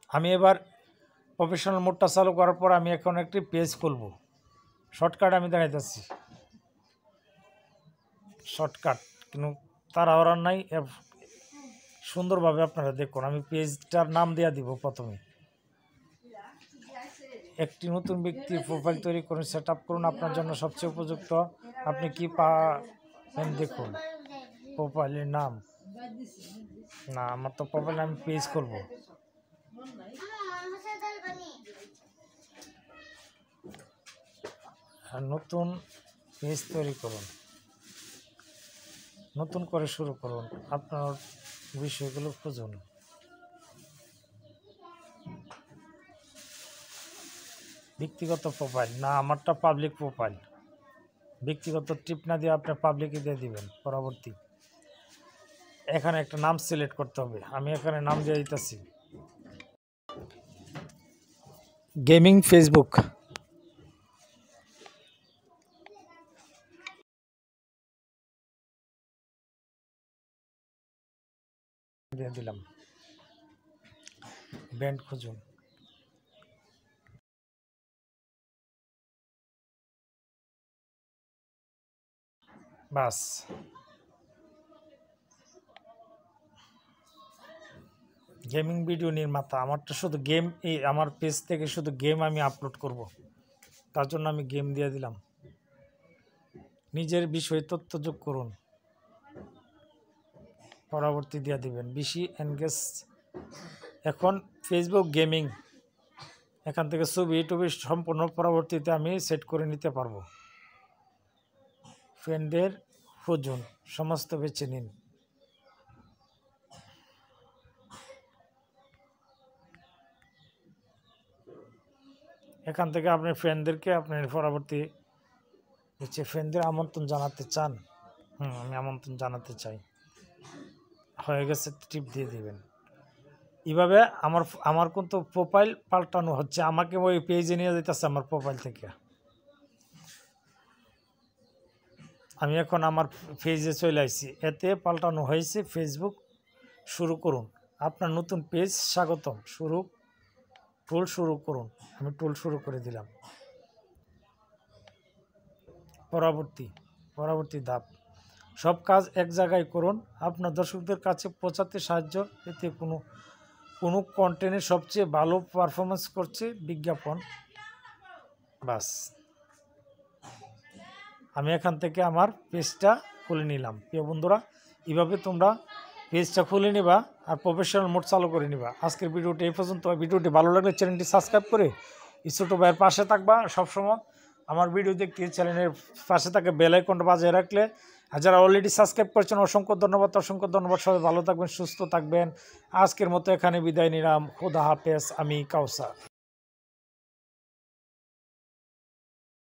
আমি এবার প্রফেশনাল মোডটা চালু করার পর আমি এখন একটি পেজ খুলব। শর্টকাট আমি দেখাইতেছি, শর্টকাট, কিন্তু তার আওয়ার নাই। সুন্দরভাবে আপনারা দেখুন। আমি পেজটার নাম দেওয়া দিব। প্রথমে একটি নতুন ব্যক্তির প্রোফাইল তৈরি করুন, সেট আপ করুন। আপনার জন্য সবচেয়ে উপযুক্ত আপনি কি পাবেন দেখুন। প্রোফাইলের নাম না, আমার তো প্রোফাইল, আমি পেজ করব। নতুন পেজ তৈরি করুন, নতুন করে শুরু করুন, আপনার বিষয়গুলো খুঁজুন। ব্যক্তিগত প্রোফাইল না, আমারটা পাবলিক প্রোফাইল। ব্যক্তিগত টিপ না দিয়ে আপনি পাবলিকে দিয়ে দিবেন। পরবর্তী এখানে একটা নাম সিলেক্ট করতে হবে। আমি এখানে নাম দিয়ে দিতেছি গেমিং ফেসবুক। দিয়ে দিলাম। ব্র্যান্ড খুঁজুন। বাস, গেমিং ভিডিও নির্মাতা। আমারটা শুধু গেম, এই আমার পেজ থেকে শুধু গেম আমি আপলোড করব, তার জন্য আমি গেম দিয়ে দিলাম। নিজের বিষয়ে তথ্য যোগ করুন, পরবর্তী দিয়ে দিবেন। বেশি এনগেজ। এখন ফেসবুক গেমিং, এখান থেকে ছবি ইউটিউবে সম্পূর্ণ পরবর্তীতে আমি সেট করে নিতে পারবো। ফ্রেন্ডের খুঁজুন, সমস্ত বেছে নিন। এখান থেকে আপনি ফ্রেন্ডদেরকে আপনার পরবর্তী হচ্ছে ফ্রেন্ডদের আমন্ত্রণ জানাতে চান। আমি আমন্ত্রণ জানাতে চাই। হয়ে গেছে, টিপ দিয়ে দিবেন। এইভাবে আমার কিন্তু প্রোফাইল পাল্টানো হচ্ছে। আমাকে ওই পেজে নিয়ে যেতেছে আমার প্রোফাইল থেকে। আমি এখন আমার পেজে চলে আসছি। এতে পাল্টানো হয়েছে। ফেসবুক শুরু করুন, আপনার নতুন পেজ স্বাগতম। টুল শুরু করুন। আমি টুল শুরু করে দিলাম। পরবর্তী ধাপ, সব কাজ এক জায়গায় করুন। আপনার দর্শকদের কাছে পৌঁছাতে সাহায্য। এতে কোনো কন্টেন্টের সবচেয়ে ভালো পারফরমেন্স করছে বিজ্ঞাপন। বাস, আমি এখান থেকে আমার পেজটা খুলে নিলাম। প্রিয় বন্ধুরা, এইভাবে তোমরা পেজটা খুলে নিবা আর প্রফেশনাল মোড চালু করে নিবা। আজকের ভিডিওটি এই পর্যন্ত। ভিডিওটি ভালো লাগলে চ্যানেলটি সাবস্ক্রাইব করে ছোট ভাইয়ের পাশে থাকবা। সবসময় আমার ভিডিও দেখতে চ্যানেলের পাশে থাকে বেল আইকনটা বাজিয়ে রাখলে। আর যারা অলরেডি সাবস্ক্রাইব করছেন অসংখ্য ধন্যবাদ। সবাই ভালো থাকবেন, সুস্থ থাকবেন। আজকের মতো এখানে বিদায় নিলাম। খোদা হাফেজ। আমি কাউসার।